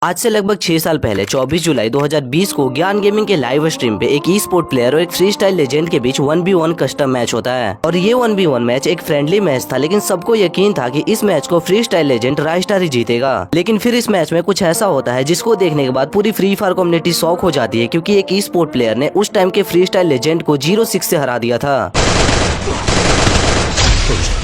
आज से लगभग 6 साल पहले 24 जुलाई 2020 को ज्ञान गेमिंग के लाइव स्ट्रीम पे एक ई स्पोर्ट प्लेयर और एक फ्री स्टाइल लेजेंड के बीच 1v1 कस्टम मैच होता है। और ये 1v1 मैच एक फ्रेंडली मैच था, लेकिन सबको यकीन था कि इस मैच को फ्री स्टाइल लेजेंड राइस्टार ही जीतेगा। लेकिन फिर इस मैच में कुछ ऐसा होता है जिसको देखने के बाद पूरी फ्री फायर कम्युनिटी शॉक हो जाती है, क्योंकि एक ई स्पोर्ट प्लेयर ने उस टाइम के फ्री स्टाइल लेजेंड को 0-6 से हरा दिया था।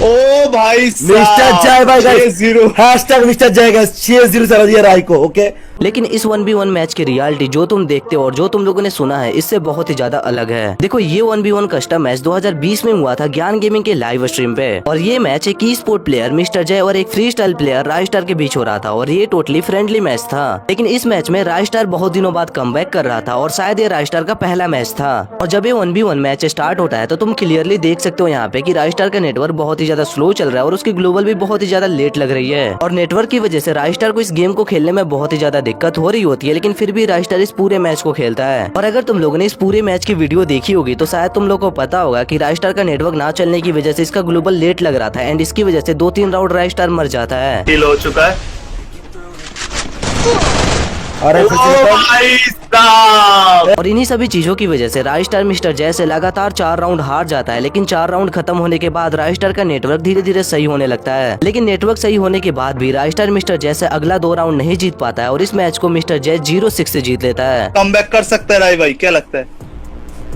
ओ भाई मिस्टर जय भाई गाइस, हैशटैग मिस्टर जय गाइस 6-0 से हरा दिया राय को। ओके, लेकिन इस 1v1 मैच की रियलिटी जो तुम देखते हो और जो तुम लोगों ने सुना है इससे बहुत ही ज्यादा अलग है। देखो, ये 1v1 कस्टम मैच 2020 में हुआ था ज्ञान गेमिंग के लाइव स्ट्रीम पे, और ये मैच एक ई स्पोर्ट प्लेयर मिस्टर जय और एक फ्री स्टाइल प्लेयर राइस्टार के बीच हो रहा था, और ये टोटली फ्रेंडली मैच था। लेकिन इस मैच में राइस्टार बहुत दिनों बाद कमबैक कर रहा था, और शायद ये राइस्टार का पहला मैच था। और जब ये 1v1 मैच स्टार्ट होता है तो तुम क्लियरली देख सकते हो यहाँ पे कि राइस्टार का नेटवर्क बहुत ही ज्यादा स्लो चल रहा है और उसकी ग्लोबल भी बहुत ही ज्यादा लेट लग रही है। और नेटवर्क की वजह से राइस्टार को इस गेम को खेलने में बहुत ही ज्यादा दिक्कत हो रही होती है, लेकिन फिर भी राइस्टार इस पूरे मैच को खेलता है। और अगर तुम लोगों ने इस पूरे मैच की वीडियो देखी होगी तो शायद तुम लोग को पता होगा कि राइस्टार का नेटवर्क ना चलने की वजह से इसका ग्लोबल लेट लग रहा था, एंड इसकी वजह से 2-3 राउंड राइस्टार मर जाता है। किल हो चुका है। अरे और इन्हीं सभी चीजों की वजह से राइस्टार मिस्टर जय से लगातार 4 राउंड हार जाता है। लेकिन 4 राउंड खत्म होने के बाद राइस्टार का नेटवर्क धीरे धीरे सही होने लगता है। लेकिन नेटवर्क सही होने के बाद भी राइस्टार मिस्टर जय से अगला 2 राउंड नहीं जीत पाता है, और इस मैच को मिस्टर जय 0-6 से जीत लेता है। कमबैक कर सकता है राय भाई, क्या लगता है?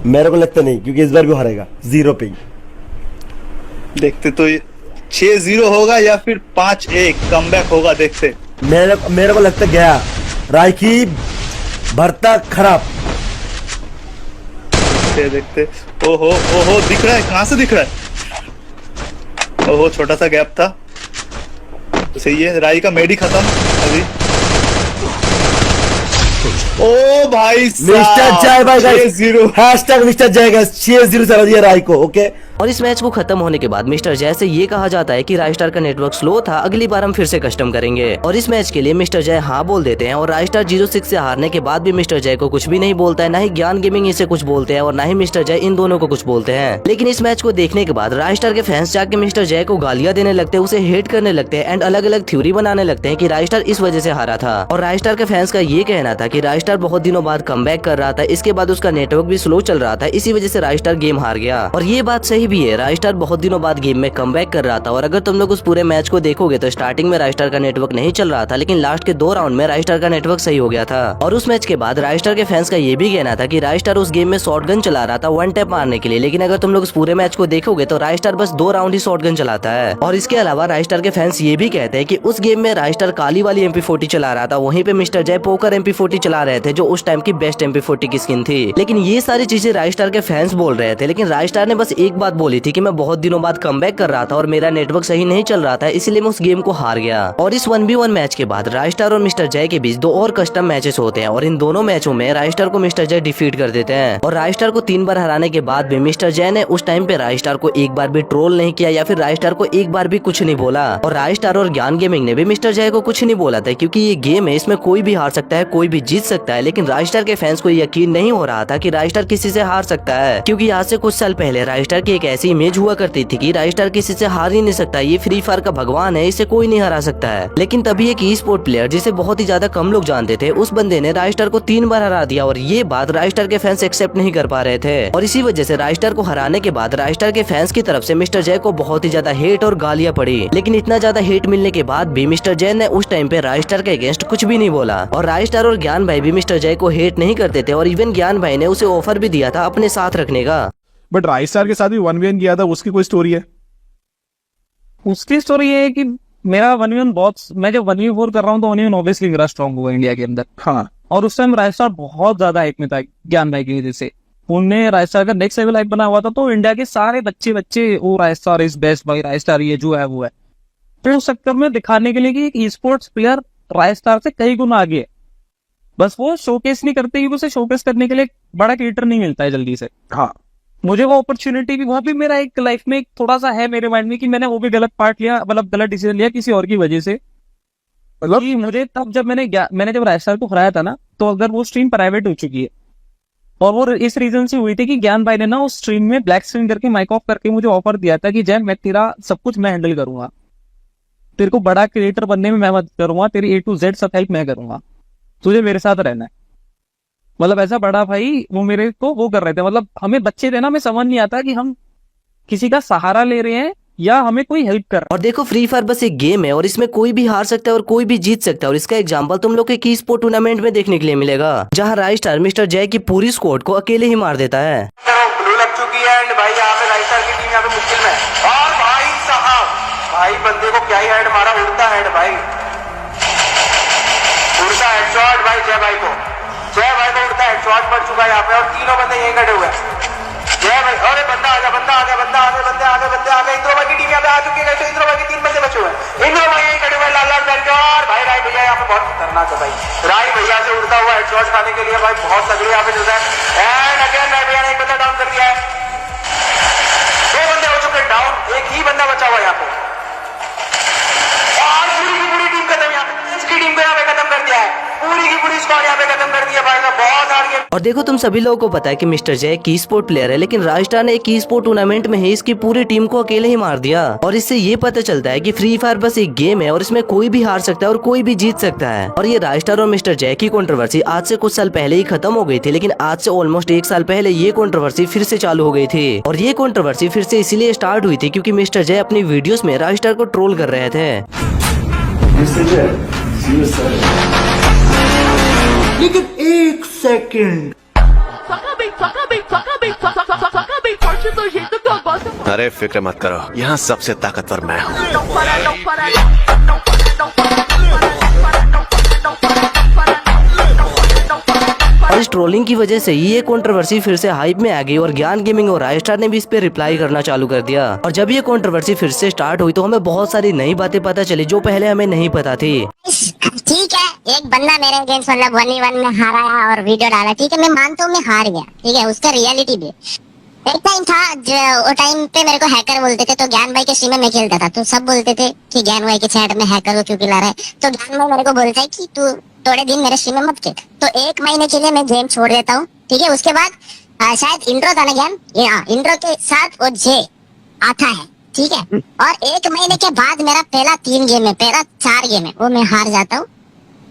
मेरे को लगता नहीं, क्योंकि इस बार भी हारेगा 0 पे ही। देखते तो ये 6-0 होगा या फिर 5-1 कमबैक होगा, देखते। मेरे को लगता गया राय की भरता खराब। देखते। ओहो दिख रहा है, कहां से दिख रहा है? ओहो, छोटा सा गैप था। सही है, राय का मेडी खत्म अभी। ओ भाई मिस्टर जय भाई गाइस 6-0, हैशटैग मिस्टर जय गाइस 6-0 से हरा दिया राय को। ओके, और इस मैच को खत्म होने के बाद मिस्टर जय से ये कहा जाता है कि राइस्टार का नेटवर्क स्लो था, अगली बार हम फिर से कस्टम करेंगे। और इस मैच के लिए मिस्टर जय हाँ बोल देते हैं, और राइस्टार 0-6 से हारने के बाद भी मिस्टर जय को कुछ भी नहीं बोलता है, ना ही ज्ञान गेमिंग इसे कुछ बोलते हैं और ना ही मिस्टर जय इन दोनों को कुछ बोलते हैं। लेकिन इस मैच को देखने के बाद राइस्टार के फैंस जाके मिस्टर जय को गालियां देने लगते हैं, उसे हेट करने लगते हैं, एंड अलग अलग थ्योरी बनाने लगते हैं कि राइस्टार इस वजह से हारा था। और राइस्टार के फैंस का ये कहना था कि राइस्टार बहुत दिनों बाद कमबैक कर रहा था, इसके बाद उसका नेटवर्क भी स्लो चल रहा था, इसी वजह से राइस्टार गेम हार गया। और ये बात सही भी है, राइस्टार बहुत दिनों बाद गेम में कमबैक कर रहा था। और अगर तुम लोग उस पूरे मैच को देखोगे तो स्टार्टिंग में राइस्टार का नेटवर्क नहीं चल रहा था, लेकिन लास्ट के 2 राउंड में राइस्टार का नेटवर्क सही हो गया था। और उस मैच के बाद राइस्टार के फैंस का ये भी कहना था कि राइस्टार उस गेम में शॉटगन चला रहा था 1 टैप मारने के लिए, लेकिन अगर तुम लोग उस पूरे मैच को देखोगे तो राइस्टार बस 2 राउंड ही शॉटगन चलाता है। और इसके अलावा राइस्टार के फैंस ये भी कहते हैं कि उस गेम में राइस्टार काली वाली MP40 चला रहा था, वहीं पे मिस्टर जय पोकर MP40 चला रहे थे, जो उस टाइम की बेस्ट MP40 की स्किन थी। लेकिन ये सारी चीजें राइस्टार के फैंस बोल रहे थे, लेकिन राइस्टार ने बस एक बात बोली थी कि मैं बहुत दिनों बाद कमबैक कर रहा था और मेरा नेटवर्क सही नहीं चल रहा था, इसलिए मैं उस गेम को हार गया। और इस 1v1 मैच के बाद राइस्टार और मिस्टर जय के बीच 2 और कस्टम मैचेस होते हैं, और इन दोनों मैचों में राइस्टार को मिस्टर जय डिफीट कर देते हैं। और राइस्टार को 3 बार हराने के बाद भी मिस्टर जय ने उस टाइम पे राइस्टार को एक बार भी ट्रोल नहीं किया या फिर राइस्टार को एक बार भी कुछ नहीं बोला। और राइस्टार और ज्ञान गेमिंग ने भी मिस्टर जय को कुछ नहीं बोला था, क्योंकि ये गेम है, इसमें कोई भी हार सकता है, कोई भी जीत सकता है। लेकिन राइस्टार के फैंस को यकीन नहीं हो रहा था कि राइस्टार किसी से हार सकता है, क्योंकि आज से कुछ साल पहले राइस्टार की एक ऐसी इमेज हुआ करती थी कि राइस्टार किसी से हार ही नहीं सकता, ये फ्री फायर का भगवान है, इसे कोई नहीं हरा सकता है। लेकिन तभी एक ई स्पोर्ट प्लेयर जिसे बहुत ही ज्यादा कम लोग जानते थे, उस बंदे ने राइस्टार को 3 बार हरा दिया, और ये बात राइस्टार के फैंस एक्सेप्ट नहीं कर पा रहे थे। और इसी वजह से राइस्टार को हराने के बाद राइस्टार के फैंस की तरफ से मिस्टर जय को बहुत ही ज्यादा हेट और गालियां पड़ी। लेकिन इतना ज्यादा हेट मिलने के बाद भी मिस्टर जय ने उस टाइम पे राइस्टार के अगेंस्ट कुछ भी नहीं बोला। और राइस्टार और ज्ञान भाई भी मिस्टर जय को हेट नहीं करते थे, और इवन ज्ञान भाई ने उसे ऑफर भी दिया था अपने साथ रखने का। बट राइस्टार के साथ भी 1v1 किया था, उसकी कोई स्टोरी है? उसकी स्टोरी ये है कि मेरा 1v1 बहुत, मैं जब 1v4 कर रहा हूँ तो 1v1 ऑब्वियसली मेरा स्ट्रॉन्ग हुआ इंडिया के अंदर। हाँ, और उस टाइम राइस्टार बहुत ज्यादा हाइप में था ज्ञान भाई की वजह से। उनने राइस्टार का नेक्स्ट लेवल हाइप बना हुआ था, तो इंडिया के सारे बच्चे वो राइस्टार इज बेस्ट भाई, राइस्टार ये जो है वो है। तो उस सेक्टर में दिखाने के लिए कि एक ई स्पोर्ट्स प्लेयर राइस्टार से कई गुना आगे है, बस वो शोकेस नहीं करते, क्योंकि उसे शोकेस करने के लिए बड़ा क्रिएटर नहीं मिलता है जल्दी से। हाँ, मुझे वो अपॉर्चुनिटी भी, वहां भी मेरा एक लाइफ में एक थोड़ा सा है मेरे माइंड में कि मैंने वो भी गलत पार्ट लिया, मतलब गलत डिसीजन लिया किसी और की वजह से। मतलब कि मुझे तब जब मैंने जब राइस्टार को हराया था ना, तो अगर वो स्ट्रीम प्राइवेट हो चुकी है, और वो इस रीजन से हुई थी कि ज्ञान भाई ने ना उस स्ट्रीम में ब्लैक स्क्रीन करके माइक ऑफ करके मुझे ऑफर दिया था कि जय मैं तेरा सब कुछ मैं हैंडल करूंगा, तेरे को बड़ा क्रिएटर बनने में मैं मदद करूंगा, तेरी A to Z सब हेल्प मैं करूंगा। तुझे मेरे साथ रहना है। मतलब ऐसा बड़ा भाई वो मेरे को वो कर रहे थे, मतलब हमें बच्चे थे ना, हमें समझ नहीं आता कि हम किसी का सहारा ले रहे हैं या हमें कोई हेल्प कर रहा और देखो फ्री फायर बस एक गेम है और इसमें कोई भी हार सकता है और कोई भी जीत सकता है। और इसका एग्जांपल तुम लोग के की स्पोर्ट टूर्नामेंट में देखने के लिए मिलेगा, जहां राइस्टार मिस्टर जय की पूरी स्क्वाड को अकेले ही मार देता है। ब्लू लग चुकी है एंड भाई यहाँ पे राइस्टार की टीम यहाँ पे मुश्किल में है। और भाई साहब भाई बंदे को क्या ही हेड मारा, उड़ता हेड भाई, उड़ता हेडशॉट भाई जय भाई को उड़ता हेडशॉट पड़ चुका है यहाँ पे और तीनों बंदे यहीं खड़े हुए हैं। जय भाई, अरे बंदा आ गया इंद्रो भाई की टीम यहाँ पे आ चुकी है। तो इंद्रो भाई के 3 बंदे बचे हुए हैं, इंद्रो भाई यहीं खड़े हुए हैं लाल बैठ के। और भाई राय भैया यहाँ पे बहुत खतरनाक है भाई, राय भैया से उड़ता हुआ हेडशॉट खाने के लिए भाई बहुत तगड़ी यहाँ पे चल रहा है। एंड अगेन राय भैया ने एक बंदा डाउन कर दिया है, 2 बंदे हो चुके हैं डाउन, एक ही बंदा बचा हुआ है यहाँ पे। और पूरी की पूरी टीम खत्म, यहाँ पे इसकी टीम को यहाँ पे खत्म कर दिया है, पूरी की पूरी स्क्वाड यहाँ पे खत्म कर दिया भाई साहब, बहुत हार्ड गेम। और देखो तुम सभी लोगों को पता है कि मिस्टर जय की स्पोर्ट प्लेयर है, लेकिन राइस्टार ने एक की स्पोर्ट टूर्नामेंट में ही इसकी पूरी टीम को अकेले ही मार दिया। और इससे ये पता चलता है कि फ्री फायर बस एक गेम है और इसमें कोई भी हार सकता है और कोई भी जीत सकता है। और ये राइस्टार और मिस्टर जय की कंट्रोवर्सी आज से कुछ साल पहले ही खत्म हो गई थी, लेकिन आज से ऑलमोस्ट 1 साल पहले ये कंट्रोवर्सी फिर से चालू हो गई थी। और ये कंट्रोवर्सी फिर से इसीलिए स्टार्ट हुई थी क्योंकि मिस्टर जय अपनी वीडियोस में राइस्टार को ट्रोल कर रहे थे। लेकिन 1 सेकंड, अरे फिक्र मत करो, यहाँ सबसे ताकतवर मैं हूँ। और इस ट्रोलिंग की वजह से ये कंट्रोवर्सी फिर से हाइप में आ गई और ज्ञान गेमिंग और राइस्टार ने भी इस पे रिप्लाई करना चालू कर दिया। और जब ये कंट्रोवर्सी फिर से स्टार्ट हुई तो हमें बहुत सारी नई बातें पता चली जो पहले हमें नहीं पता थी। ठीक है, एक बंदा मेरे अगेंस्ट मतलब 1v1 में हारा और वीडियो डाला, ठीक है, मैं मानता हूँ मैं हार गया, ठीक है, उसका रियलिटी भी। एक टाइम था जो वो टाइम पे मेरे को हैकर बोलते थे, तो ज्ञान भाई के स्ट्रीम में मैं खेलता था तो सब बोलते थे कि ज्ञान भाई के चैट में हैकर हो क्यों ला रहा है। तो ज्ञान भाई मेरे को बोलता है कि तू थोड़े दिन मेरे स्ट्रीम में मत खेल, तो 1 महीने के लिए मैं गेम छोड़ देता हूँ, ठीक है। उसके बाद शायद इंट्रो था ना ज्ञान, इंट्रो के साथ वो जे आता है, ठीक है। और 1 महीने के बाद मेरा पहला 4 गेम है वो मैं हार जाता हूँ।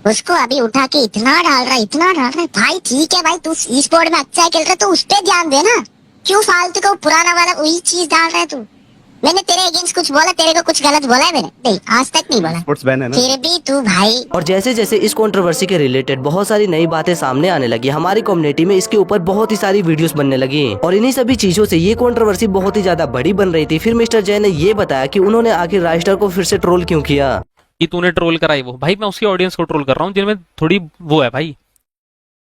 उसको अभी उठा के इतना डाल रहा है भाई, ठीक है भाई तू ई स्पोर्ट में अच्छा खेल रहा है तो उस पे ध्यान दे ना, क्यों फालतू को पुराना वाला वही चीज डाल रहा है तू। मैंने तेरे अगेंस्ट कुछ बोला, तेरे को कुछ गलत बोला है मैंने? नहीं, आज तक नहीं बोला, फिर भी तू भाई। और जैसे जैसे इस कंट्रोवर्सी के रिलेटेड बहुत सारी नई बातें सामने आने लगी, हमारी कम्युनिटी में इसके ऊपर बहुत ही सारी वीडियोस बनने लगी और इन्हीं सभी चीजों से ये कंट्रोवर्सी बहुत ही ज्यादा बड़ी बन रही थी। फिर मिस्टर जय ने ये बताया कि उन्होंने आखिर राइस्टार को फिर से ट्रोल क्यों किया। कि तूने ट्रोल कराई वो, भाई मैं उसकी ऑडियंस को ट्रोल कर रहा हूँ जिनमें थोड़ी वो है भाई,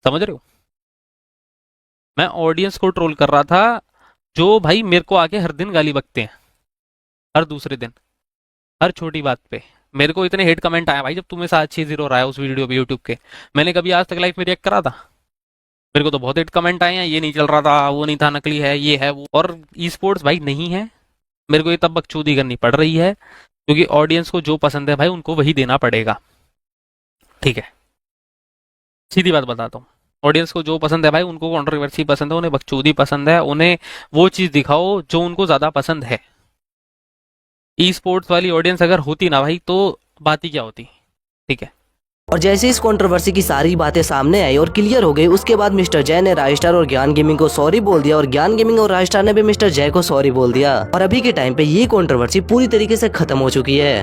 समझ रहे हो। मैं ऑडियंस को ट्रोल कर रहा था जो भाई मेरे को आके हर दिन गाली बकते हैं, हर दूसरे दिन, हर छोटी बात पे। मेरे को इतने हेट कमेंट आया भाई, जब तुम्हें साथ 6-0 रहा है उस वीडियो पे यूट्यूब के, मैंने कभी आज तक लाइफ में रिएक्ट करा था? मेरे को तो बहुत हेट कमेंट आए हैं, ये नहीं चल रहा था, वो नहीं था, नकली है, ये है वो। और ई स्पोर्ट्स भाई नहीं है, मेरे को ये तब बकचोदी करनी पड़ रही है क्योंकि ऑडियंस को जो पसंद है भाई उनको वही देना पड़ेगा, ठीक है। सीधी बात बताता हूँ, ऑडियंस को जो पसंद है भाई, उनको कंट्रोवर्सी पसंद है, उन्हें बकचोदी पसंद है, उन्हें वो चीज दिखाओ जो उनको ज्यादा पसंद है। ई स्पोर्ट्स वाली ऑडियंस अगर होती ना भाई तो बात ही क्या होती, ठीक है। और जैसे इस कंट्रोवर्सी की सारी बातें सामने आई और क्लियर हो गई, उसके बाद मिस्टर जय ने राइस्टार और ज्ञान गेमिंग को सॉरी बोल दिया और ज्ञान गेमिंग और राइस्टार ने भी मिस्टर जय को सॉरी बोल दिया। और अभी के टाइम पे ये कंट्रोवर्सी पूरी तरीके से खत्म हो चुकी है।